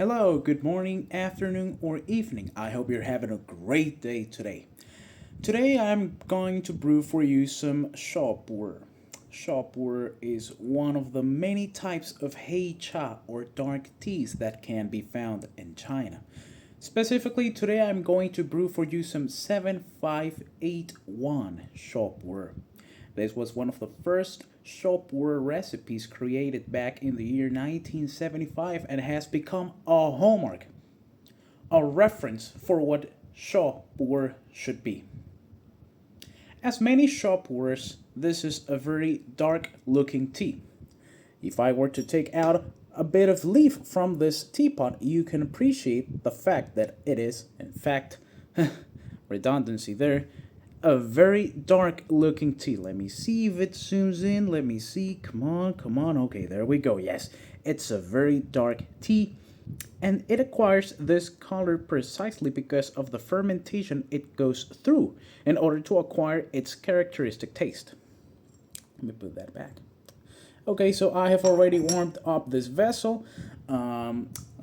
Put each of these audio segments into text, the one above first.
Hello, good morning, afternoon, or evening. I hope you're having a great day today. Today I'm going to brew for you some Pu'er. Pu'er is one of the many types of hei cha or dark teas that can be found in China. Specifically, today I'm going to brew for you some 7581 Pu'er. This was one of the first Pu'er recipes created back in the year 1975 and has become a hallmark, a reference for what Pu'er should be. As many Pu'ers, this is a very dark looking tea. If I were to take out a bit of leaf from this teapot, you can appreciate the fact that it is, in fact, redundancy there, a very dark looking tea. Let me see if it zooms in. Let me see. Come on, come on. Okay, there we go. Yes, it's a very dark tea. And it acquires this color precisely because of the fermentation it goes through in order to acquire its characteristic taste. Let me put that back. Okay, so I have already warmed up this vessel. Let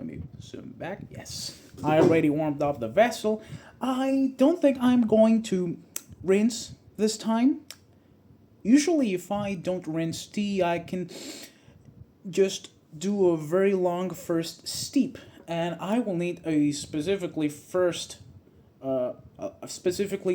me zoom back. Yes, I already warmed up the vessel. I don't think I'm going to rinse this time. Usually, if I don't rinse tea, I can just do a very long first steep, and I will need a specifically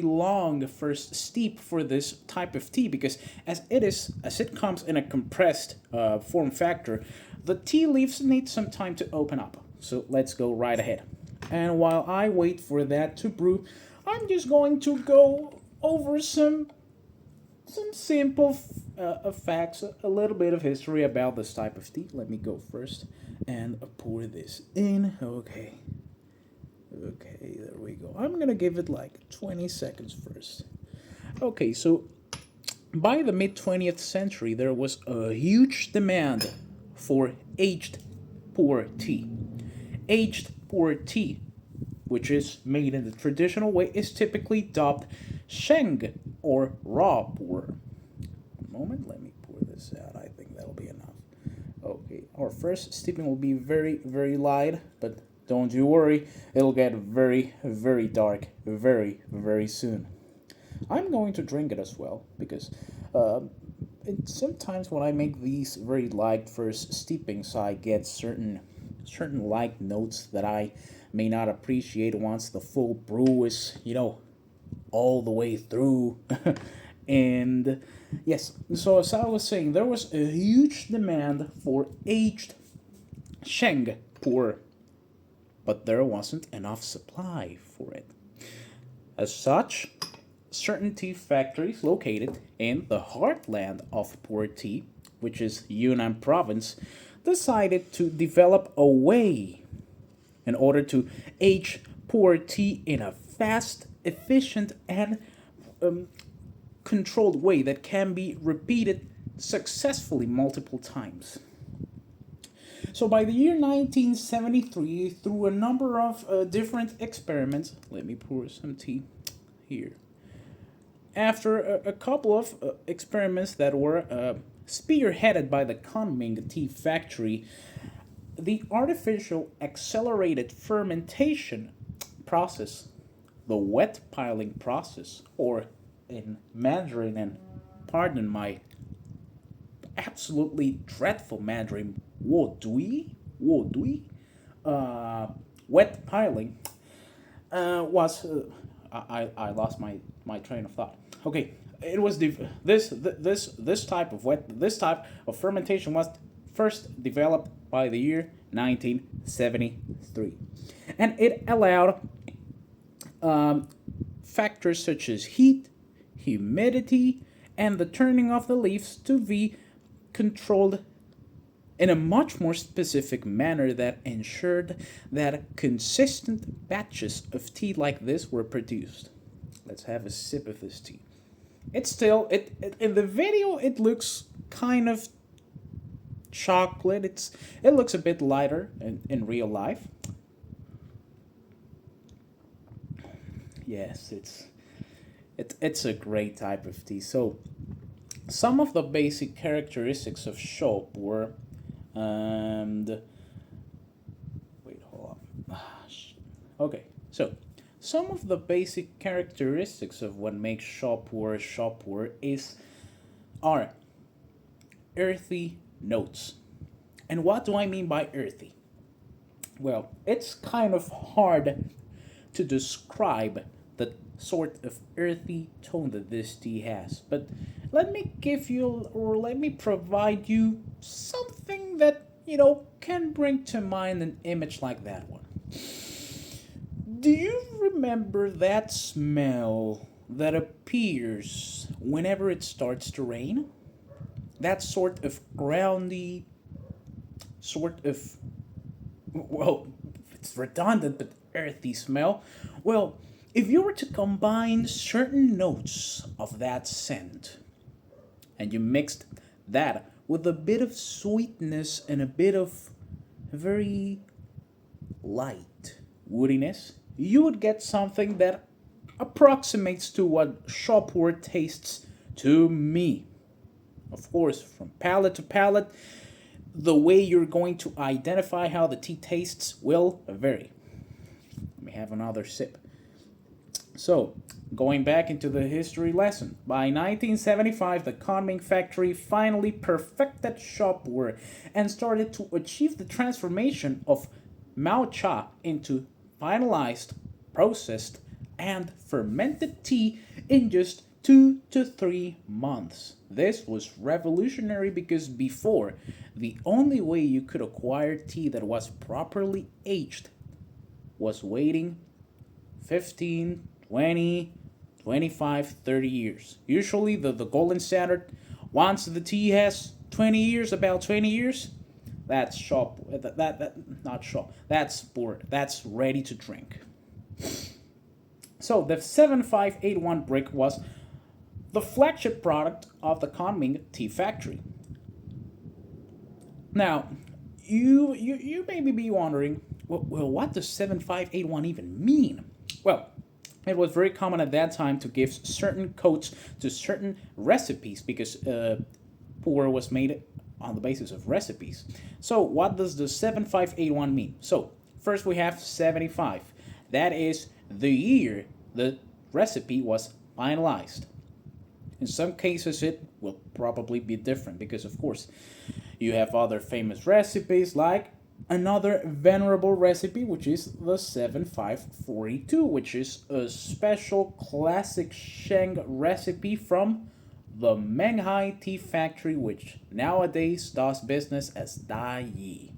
long first steep for this type of tea because as it comes in a compressed form factor, the tea leaves need some time to open up. So let's go right ahead. And while I wait for that to brew, I'm just going to go over some simple facts, a little bit of history about this type of tea. Let me go first and pour this in. Okay, there we go. I'm gonna give it like 20 seconds first. Okay, so by the mid 20th century, there was a huge demand for aged pu'er tea. Aged pu'er tea, which is made in the traditional way, is typically dubbed sheng or raw pu'er. One moment, let me pour this out. I think that'll be enough. Okay, our first steeping will be very, very light, but don't you worry, it'll get very, very dark very, very soon. I'm going to drink it as well because sometimes when I make these very light first steepings, I get certain light notes that I may not appreciate once the full brew is, all the way through. And yes, so as I was saying, there was a huge demand for aged sheng pu'er, but there wasn't enough supply for it. As such, certain tea factories located in the heartland of pu'er tea, which is Yunnan province, decided to develop a way in order to age pu'er tea in a fast, efficient, and controlled way that can be repeated successfully multiple times. So by the year 1973, through a number of different experiments, let me pour some tea here. After a couple of experiments that were spearheaded by the Kunming Tea Factory, the artificial accelerated fermentation process, the wet piling process, or in Mandarin, and pardon my absolutely dreadful Mandarin, wet piling, was I lost my train of thought. Okay, it was this type of fermentation was first developed by the year 1973, and it allowed factors such as heat, humidity, and the turning of the leaves to be controlled in a much more specific manner that ensured that consistent batches of tea like this were produced. Let's have a sip of this tea. It's still in the video it looks kind of chocolate. It looks a bit lighter in real life. Yes, it's a great type of tea. So some of the basic characteristics of shop were, and wait, hold Okay, so some of the basic characteristics of what makes shop pu'er is are earthy notes. And what do I mean by earthy? Well, it's kind of hard to describe the sort of earthy tone that this tea has, but let me give you or let me provide you something that, can bring to mind an image like that one. Do you remember that smell that appears whenever it starts to rain? That sort of groundy, sort of, well, it's redundant, but earthy smell. Well, if you were to combine certain notes of that scent and you mixed that with a bit of sweetness and a bit of very light woodiness, you would get something that approximates to what shopware tastes to me. Of course, from palate to palate, the way you're going to identify how the tea tastes will vary. Let me have another sip. So, going back into the history lesson, by 1975, the Conming factory finally perfected shopware and started to achieve the transformation of Mao Cha into finalized, processed, and fermented tea in just 2 to 3 months. This was revolutionary because before, the only way you could acquire tea that was properly aged was waiting 15, 20, 25, 30 years. Usually, the golden standard, once the tea has 20 years, about 20 years, that's shop, not shop, that's board, that's ready to drink. So the 7581 brick was the flagship product of the Conming Tea Factory. Now, you may be wondering, well, what does 7581 even mean? Well, it was very common at that time to give certain codes to certain recipes because pu'er was made on the basis of recipes. So, what does the 7581 mean? So, first we have 75. That is the year the recipe was finalized. In some cases, it will probably be different because, of course, you have other famous recipes like another venerable recipe, which is the 7542, which is a special classic Sheng recipe from the Menghai Tea Factory, which nowadays does business as Dai Yi.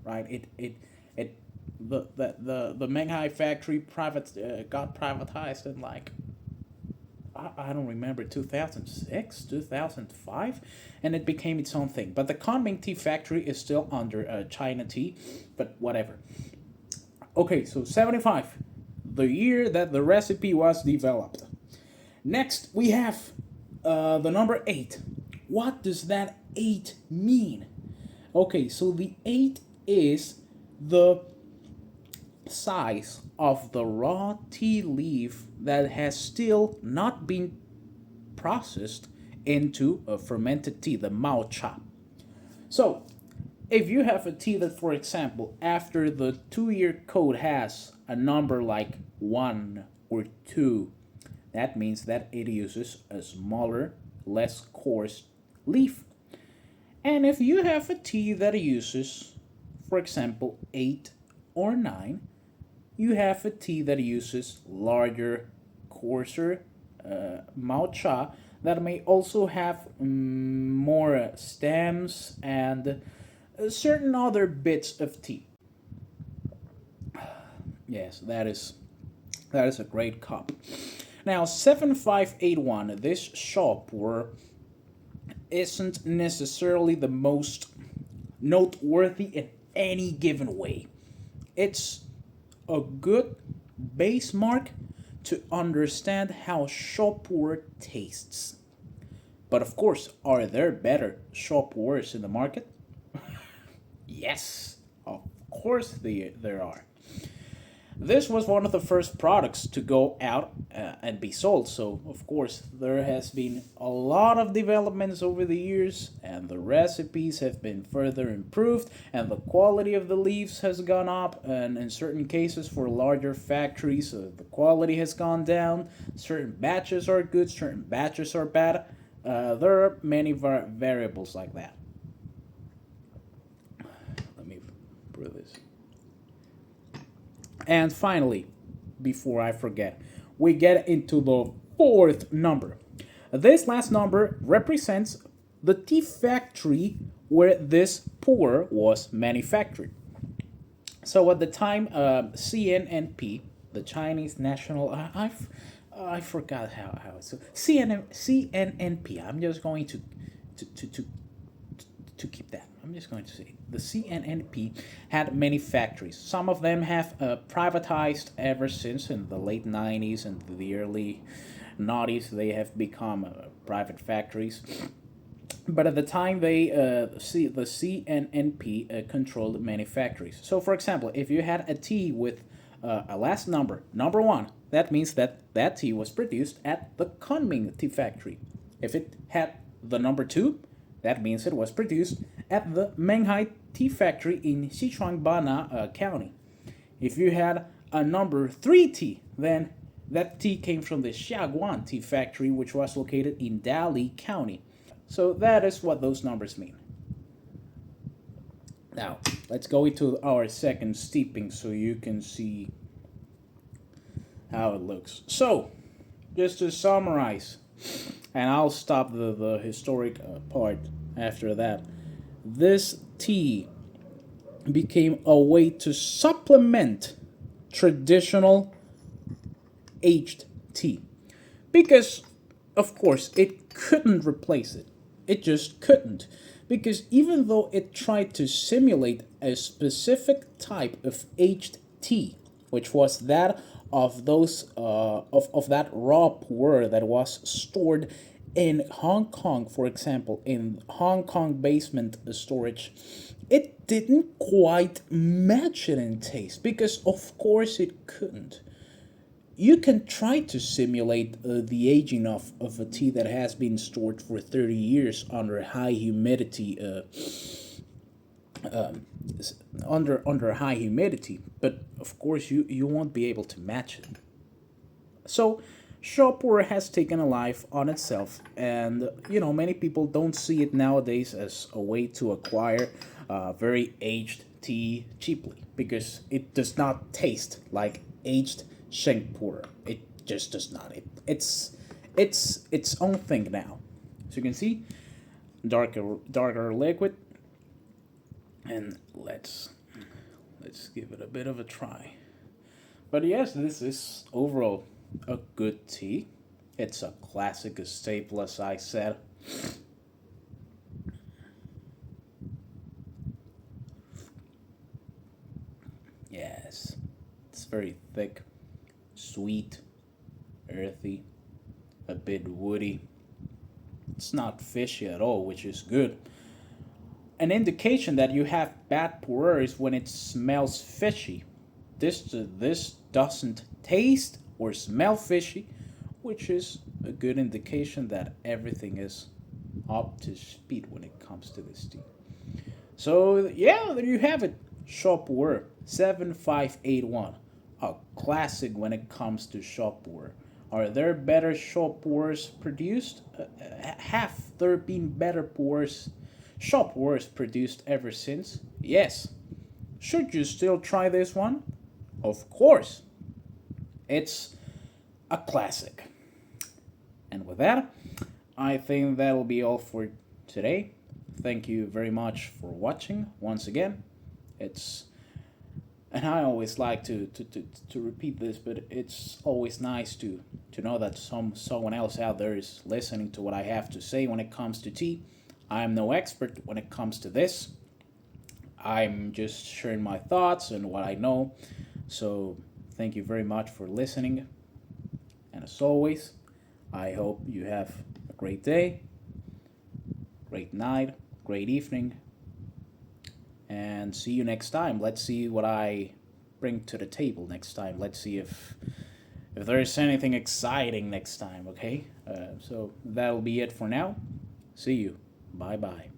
Right? The Menghai Factory got privatized in like I don't remember 2006, 2005, and it became its own thing. But the Conming Tea Factory is still under China Tea, but whatever. Okay, so 75, the year that the recipe was developed. Next, we have the number 8. What does that 8 mean? Okay, so the 8 is the size of the raw tea leaf that has still not been processed into a fermented tea, the Mao Cha. So, if you have a tea that, for example, after the 2-year code has a number like 1 or 2, that means that it uses a smaller, less coarse leaf. And if you have a tea that uses, for example, 8 or 9, you have a tea that uses larger, coarser Mao Cha that may also have more stems and certain other bits of tea. Yes, that is a great cup. Now, 7581, this shop isn't necessarily the most noteworthy in any given way. It's a good base mark to understand how shopware tastes. But of course, are there better shopwares in the market? Yes, of course there are. This was one of the first products to go out and be sold. So, of course, there has been a lot of developments over the years, and the recipes have been further improved, and the quality of the leaves has gone up. And in certain cases, for larger factories, the quality has gone down. Certain batches are good, certain batches are bad. There are many variables like that. Let me brew this. And finally, before I forget, we get into the fourth number. This last number represents the tea factory where this pu'er was manufactured. So at the time, CNNP, the Chinese National, I forgot how it's CNNP. I'm just going to, to, to to keep that. I'm just going to say the CNNP had many factories. Some of them have privatized ever since in the late 90s and the early 90s. They have become private factories. But at the time, the CNNP controlled many factories. So, for example, if you had a tea with a last number, number one, that means that that tea was produced at the Kunming tea factory. If it had the number two, that means it was produced at the Menghai tea factory in Sichuan-Bana County. If you had a number three tea, then that tea came from the Xiaguan tea factory, which was located in Dali County. So that is what those numbers mean. Now, let's go into our second steeping so you can see how it looks. So, just to summarize, and I'll stop the historic part after that. This tea became a way to supplement traditional aged tea. Because, of course, it couldn't replace it. It just couldn't. Because even though it tried to simulate a specific type of aged tea, which was that of those of that raw pu'er that was stored in Hong Kong, for example, in Hong Kong basement storage, it didn't quite match it in taste because, of course, it couldn't. You can try to simulate the aging of a tea that has been stored for 30 years under high humidity under high humidity, but of course you won't be able to match it. So shop pu'er has taken a life on itself, and many people don't see it nowadays as a way to acquire very aged tea cheaply because it does not taste like aged Sheng pu'er. It just does not. It's its own thing now. So you can see darker liquid, and let's give it a bit of a try. But yes, this is overall a good tea. It's a classic, a staple, as I said. Yes, it's very thick, sweet, earthy, a bit woody. It's not fishy at all, which is good. An indication that you have bad pu'er is when it smells fishy. This doesn't taste or smell fishy, which is a good indication that everything is up to speed when it comes to this tea. So yeah, there you have it. Shop pu'er 7581, a classic when it comes to shop pu'er. Are there better shop pu'ers produced? Have there been better pu'ers, shop pu'ers produced ever since? Yes. Should you still try this one? Of course. It's a classic. And with that, I think that'll be all for today. Thank you very much for watching once again. It's and I always like to repeat this, but it's always nice to know that someone else out there is listening to what I have to say when it comes to tea. I'm no expert when it comes to this. I'm just sharing my thoughts and what I know. So thank you very much for listening. And as always, I hope you have a great day, great night, great evening, and see you next time. Let's see what I bring to the table next time. Let's see if there is anything exciting next time. Okay, so that'll be it for now. See you. Bye bye.